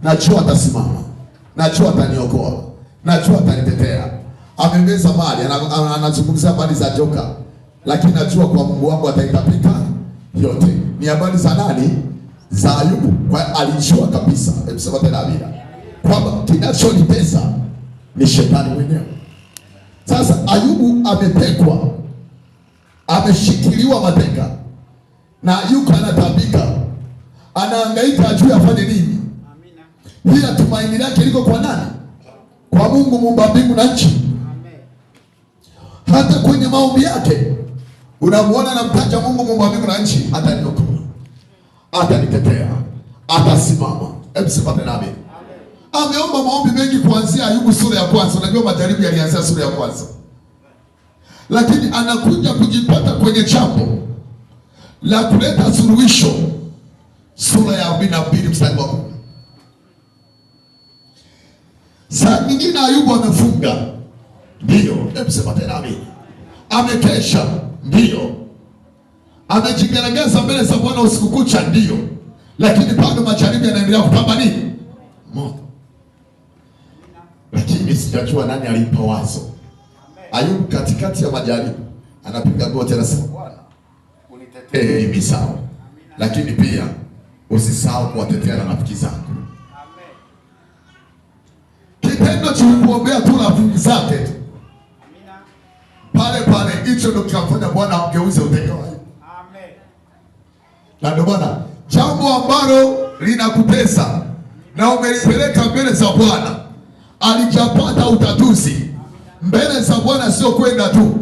najua atasimama, najua ataniokoa, najua atanitetea. Amemeza mali, anazungumza habari za joka, lakini najua kwa Mungu wangu ataitapika yote. Ni habari za nani? Za Ayubu. Kwa alijua kabisa, hebu tena amina, kwamba kinachonitesa ni shetani mwenyewe. Sasa Ayubu ametekwa, ameshikiliwa mateka, na yuko anatabika, anahangaika ajue afanye nini. Amina. Ila tumaini lake liko kwa nani? Kwa Mungu muumba mbingu na nchi. Hata kwenye maombi yake unamuona anamtaja Mungu muumba mbingu na nchi, ataniokoa, atanitetea, atasimama. Hebu sema tena amen. Ameomba maombi mengi kuanzia Ayubu sura ya kwanza. Unajua majaribu yalianzia sura ya kwanza, lakini anakuja kujipata kwenye jambo la kuleta suluhisho sura ya 42 mstari wa 10. Saa nyingine Ayubu amefunga, ndio. Hebu sema tena amen. Amekesha, ndio. Amejigaragaza mbele za Bwana usiku kucha, ndio. Lakini bado majaribu yanaendelea kupamba nini? Moto. Lakini sijajua nani alimpa wazo. Ayubu katikati ya majaribu anapiga goti, anasema Bwana unitetee hivi sawa, lakini pia usisahau kuwatetea na rafiki zangu. Kitendo cha kuombea tu rafiki zake pale pale, hicho ndio kinafanya Bwana amgeuze uteka wake. Amen. Na ndio Bwana, jambo ambalo linakutesa na umelipeleka mbele za Bwana, alijapata utatuzi mbele za Bwana. Sio kwenda tu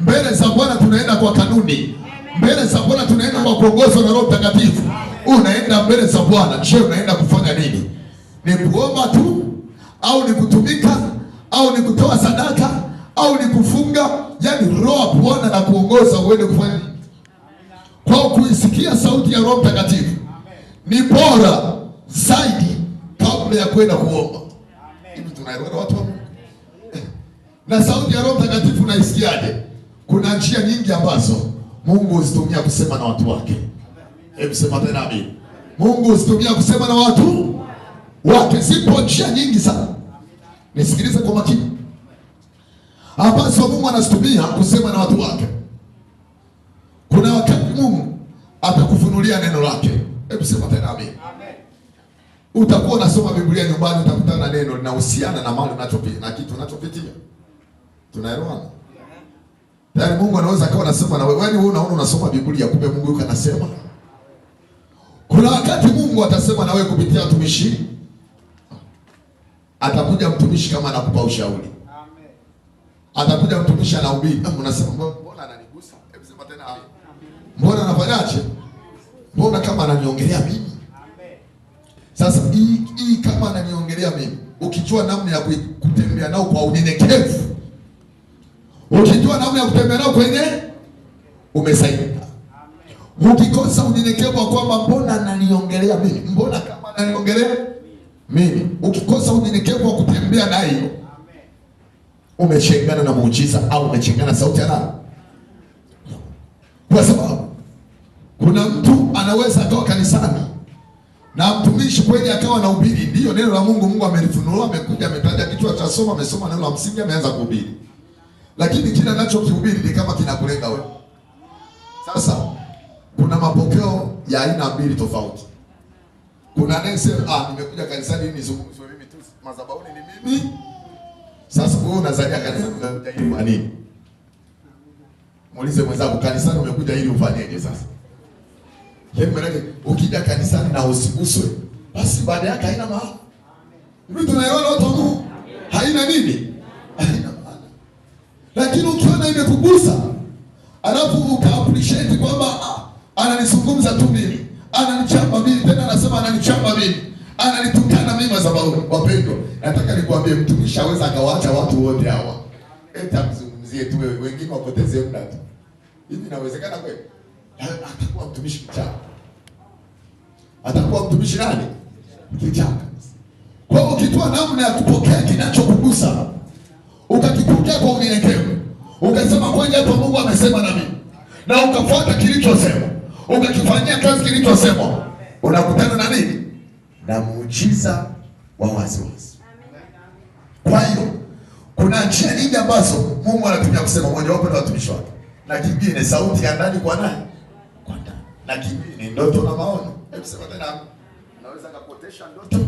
mbele za Bwana, tunaenda kwa kanuni. Mbele za Bwana tunaenda kwa kuongozwa na Roho Mtakatifu. Unaenda mbele za Bwana, je, unaenda kufanya nini? Ni kuomba tu, au ni kutumika, au ni kutoa sadaka, au ni kufunga? Yaani Roho Bwana na kuongoza uende kufanya nini? Kwa kuisikia sauti ya Roho Mtakatifu ni bora zaidi kabla ya kwenda kuomba. Hivi tunaelewa watu wa Mungu? Na sauti ya Roho Mtakatifu unaisikiaje? Kuna njia nyingi ambazo Mungu huzitumia kusema na watu wake. Hebu sema tena amen. Mungu huzitumia kusema na watu wake. Zipo njia nyingi sana, nisikilize kwa makini, ambazo Mungu anazitumia kusema na watu wake. Kuna wakati Mungu atakufunulia neno lake. Hebu sema tena amen. Utakuwa unasoma Biblia nyumbani, utakutana na neno linahusiana na mali unachopitia na kitu unachopitia. Tunaelewana? Yaani Mungu anaweza akawa anasema na wewe, wewe unaona unasoma Biblia, kumbe Mungu yuko anasema. Kuna wakati Mungu atasema na wewe kupitia watumishi. Atakuja mtumishi kama anakupa ushauri. Amen. Atakuja mtumishi anahubiri, unasema mbona ananigusa? Hebu sema tena amen. Mbona anafanyaje? Mbona kama ananiongelea mimi? Amen. Sasa hii kama ananiongelea mimi, ukijua namna ya kutembea nao kwa unyenyekevu, ukijua namna ya kutembea nao kwenye, umesaidika. Ukikosa unyenyekevu wa kwamba mbona ananiongelea mimi, mbona kama ananiongelea mimi, ukikosa unyenyekevu wa kutembea naye, umechengana na muujiza au umechengana sauti ya nani? Kwa sababu kuna mtu anaweza akawa kanisani na mtumishi kweli akawa na ubiri, ndio neno la Mungu, Mungu amelifunua, amekuja ametaja kichwa cha somo, amesoma neno la msingi, ameanza kuhubiri, lakini kile anachokihubiri ni kama kinakulenga wewe. Sasa kuna mapokeo ya aina mbili tofauti. Kuna anayesema nimekuja kanisani ili nizungumzwe mimi tu, madhabahuni ni mimi. Sasa wewe unazalia kanisani unakuja ili kwa nini? Muulize mwenzako, kanisani umekuja ili ufanyeje sasa? Yaani maana ukija kanisani na usiguswe, basi baada yake haina maana. Mimi tunaelewana watu wa Mungu? Haina nini? Haina maana. Lakini ukiona imekugusa, alafu uka appreciate kwamba ananizungumza tu mimi, ananichamba mimi, tena anasema ananichamba mimi, ananitukana mimi madhabahuni. Wapendwa, nataka nikwambie mtumishi hawezi akawaacha watu wote hawa. Mzungumzie tu wewe, wengine wapoteze muda tu. Hivi inawezekana kweli? Atakuwa mtumishi kichaka. Atakuwa mtumishi nani? Kichaka. Kwa hiyo ukitoa namna ya kupokea kinachokugusa, ukakipokea kwa unyenyekevu, ukasema kweli hapo Mungu amesema na mimi, na ukafuata kilichosema, ukakifanyia kazi kilichosema, unakutana na nini? na muujiza wa waziwazi. Kwa hiyo kuna njia nyingi ambazo Mungu anatumia kusema, mmoja wapo na watumishi wake. Na kingine sauti ya ndani kwa nani? Kwa ndani. Na kingine ndoto na maono. Hebu sema tena, unaweza kupotesha ndoto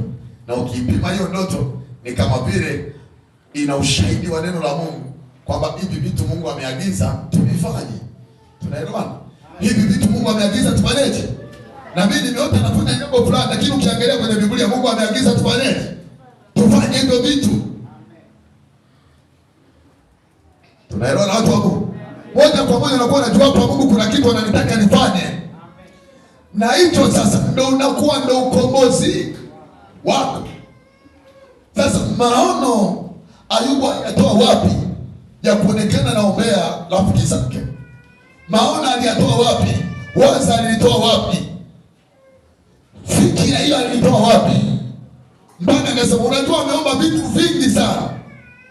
na ukipima hiyo ndoto ni kama vile ina ushahidi wa neno la Mungu kwamba hivi vitu Mungu ameagiza tuvifanye. Tunaelewana? Hivi vitu Mungu ameagiza tufanyeje? Na mimi nimeota nafanya jambo fulani, lakini ukiangalia kwenye Biblia Mungu ameagiza tufanyeje? Tufanye hivyo vitu. Tunaelewana watu wa Mungu? Moja kwa moja unakuwa unajua hapa Mungu kuna kitu ananitaka nifanye. Na hicho sasa ndio unakuwa ndio ukombozi wako. Sasa maono Ayubu aliyatoa wapi ya kuonekana naombea rafiki zake? Maono aliyatoa wapi? Waza alitoa wapi? Fikira hiyo alitoa wapi? Mpaka akasema unajua ameomba vitu vingi sana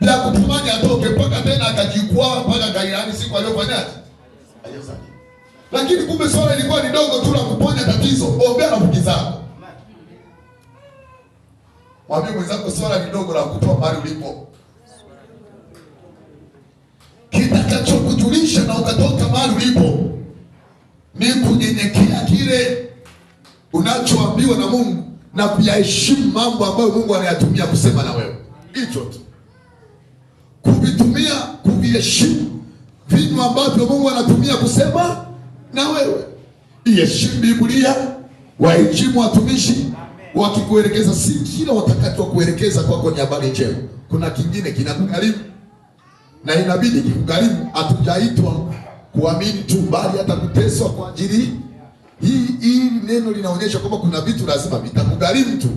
bila kutumani atoke, mpaka tena akajikwaa mpaka kairani siku aliyofanyaje? Lakini kumbe swala ilikuwa ni dogo tu la kuponya tatizo. Ombea rafiki zako. Mwambie mwenzako swala ni dogo la kutoa mahali ulipo. Kitakachokujulisha na ukatoka mahali ulipo ni kunyenyekea kile unachoambiwa na Mungu na kuyaheshimu mambo ambayo Mungu anayatumia kusema na wewe. Hicho tu. Kuvitumia, kuviheshimu vitu ambavyo Mungu anatumia kusema na wewe. Iheshimu Biblia, waheshimu watumishi wakikuelekeza, si kila watakacho kuelekeza kwako ni habari njema. Kuna kingine kinakugharimu na inabidi kikugharimu. Hatujaitwa kuamini tu, bali hata kuteswa kwa ajili hii. Neno linaonyesha kwamba kuna vitu lazima vitakugharimu tu.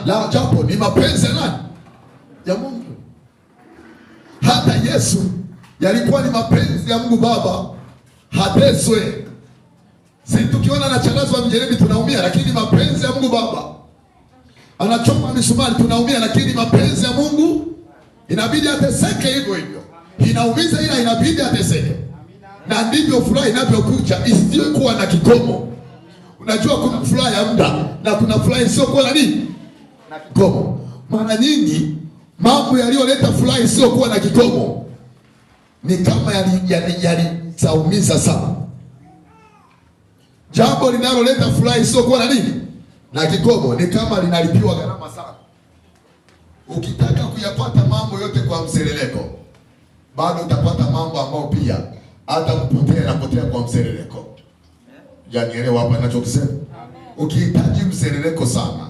La japo ni mapenzi ya nani? Ya Mungu. Hata Yesu yalikuwa ni mapenzi ya Mungu Baba hateswe. Sisi tukiona anachalazwa mjeledi tunaumia, lakini mapenzi ya Mungu Baba. Anachoma misumari tunaumia, lakini mapenzi ya Mungu inabidi ateseke hivyo hivyo. Inaumiza ila inabidi ateseke. Na ndivyo furaha inavyokuja, isiyokuwa na kikomo. Unajua kuna furaha ya muda na kuna furaha isiyokuwa na nini? Na kikomo. Mara nyingi mambo yaliyoleta furaha isiyokuwa na kikomo ni kama yalisaumiza sana. Jambo linaloleta furaha isiyokuwa na nini? Na kikomo ni kama linalipiwa gharama sana. Ukitaka kuyapata mambo yote kwa mseleleko, bado utapata mambo ambayo pia hata kupotea kwa mseleleko. Janielewa hapa ninachokisema? Ukihitaji mseleleko sana,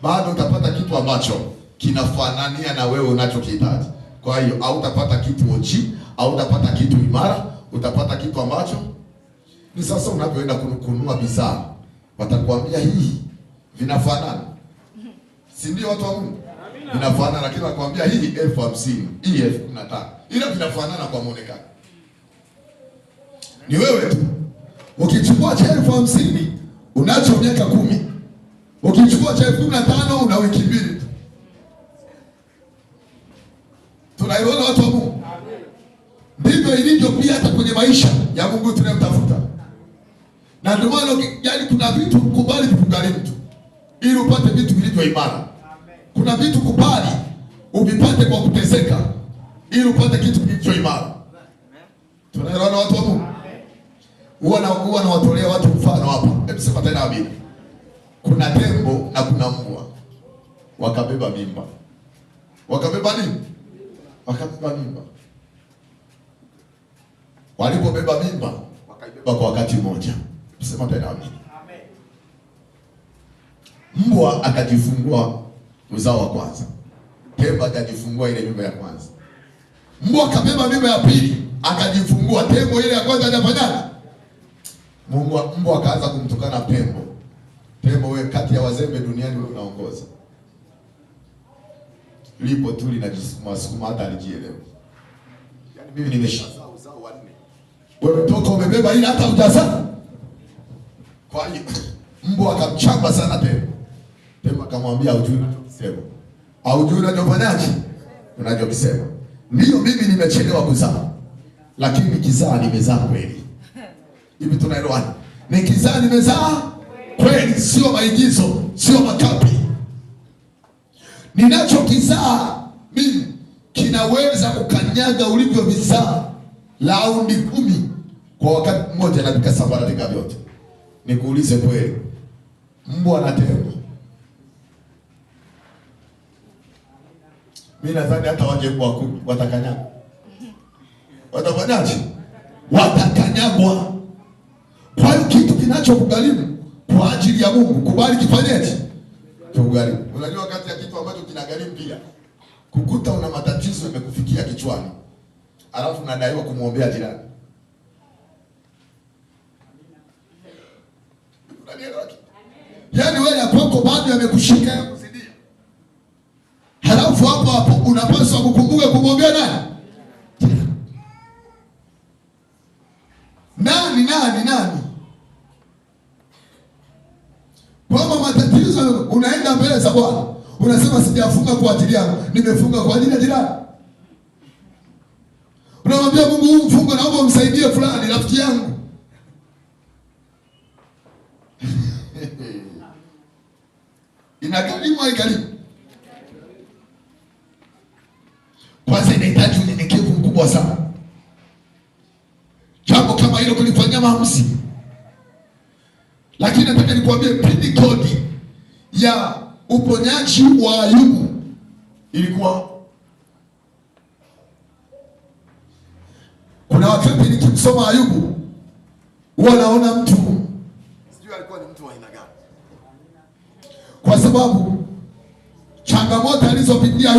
bado utapata kitu ambacho kinafanania na wewe unachokihitaji. Kwa hiyo hautapata kitu oji, hautapata kitu imara, utapata kitu ambacho ni sasa unapoenda kununua bidhaa, watakwambia hii vinafanana. Si ndio watu wa Mungu? Vinafanana, lakini wakwambia hii 50,000, hii 15,000. Ila vinafanana kwa muonekano. Ni wewe tu. Ukichukua cha 50,000 unacho miaka 10. Ukichukua cha 15,000 una wiki 2 tu. Tunaiona watu wa Mungu. Ndivyo ilivyo pia hata kwenye maisha ya Mungu tunayemtafuta. Na ndio maana yaani kuna vitu kubali vikugharimu tu ili upate vitu vilivyo imara. Kuna vitu kubali uvipate kwa kuteseka ili upate kitu kilicho imara. Tunaelewana watu wa Mungu? Huwa na watolea watu mfano hapa. Hebu sema tena amina. Kuna tembo na kuna mbwa. Wakabeba mimba. Wakabeba nini? Wakabeba mimba. Walipobeba mimba, wakaibeba kwa wakati mmoja. Sema tena amina. Mbwa akajifungua uzao wa kwanza. Tembo akajifungua ile mimba ya kwanza. Mbwa akabeba mimba ya pili, akajifungua. Tembo ile ya kwanza hajafanyaje? Mbwa akaanza kumtukana tembo. Tembo, wewe kati ya wazembe duniani wewe unaongoza. Lipo tu linajisukuma hata alijielewa. Yaani mimi nimeshazaa uzao wa 4. Wewe toka umebeba ile hata hujazaa. Kwa hiyo mbwa akamchamba sana tembo. Tembo akamwambia hujui unachosema. Hujui unachofanyaje? Unachokisema. Ndio mimi nimechelewa kuzaa. Lakini kizaa nimezaa kweli. Hivi tunaelewana? Nikizaa nimezaa kweli, sio maigizo, sio makapi. Ninachokizaa mimi kinaweza kukanyaga ulivyovizaa raundi 10 kwa wakati mmoja na vikasambaratika vyote. Nikuulize kweli, mbwa na tembo, mimi nadhani hata waje mbwa 10 watakanyagwa. Watafanyaje? Watakanyagwa. Kwa hiyo kitu kinachokugharimu kwa ajili ya Mungu, kubali kifanyeje? Kugharimu. Unajua kati ya kitu ambacho kinagharimu pia, kukuta una matatizo yamekufikia kichwani, alafu unadaiwa kumwombea jirani. Unanielewa? Yaani wewe ya kwako bado yamekushika yakuzidia. Halafu hapo unapaswa kukumbuka kumwombea nani? Nani? Kwamba matatizo unaenda mbele za Bwana, unasema sijafunga kwa ajili yangu, nimefunga kwa ajili ya jirani. Unamwambia Mungu, huu mfungo naomba umsaidie fulani rafiki yangu. Inagharimu haikarimu. Kwanza inahitaji unyenyekevu mkubwa sana. Jambo kama hilo kulifanyia maamuzi. Lakini nataka nikwambie pindi kodi ya uponyaji wa Ayubu ilikuwa, kuna wakati nikimsoma Ayubu huwa naona mtu sijui alikuwa ni mtu wa aina gani, kwa sababu changamoto alizopitia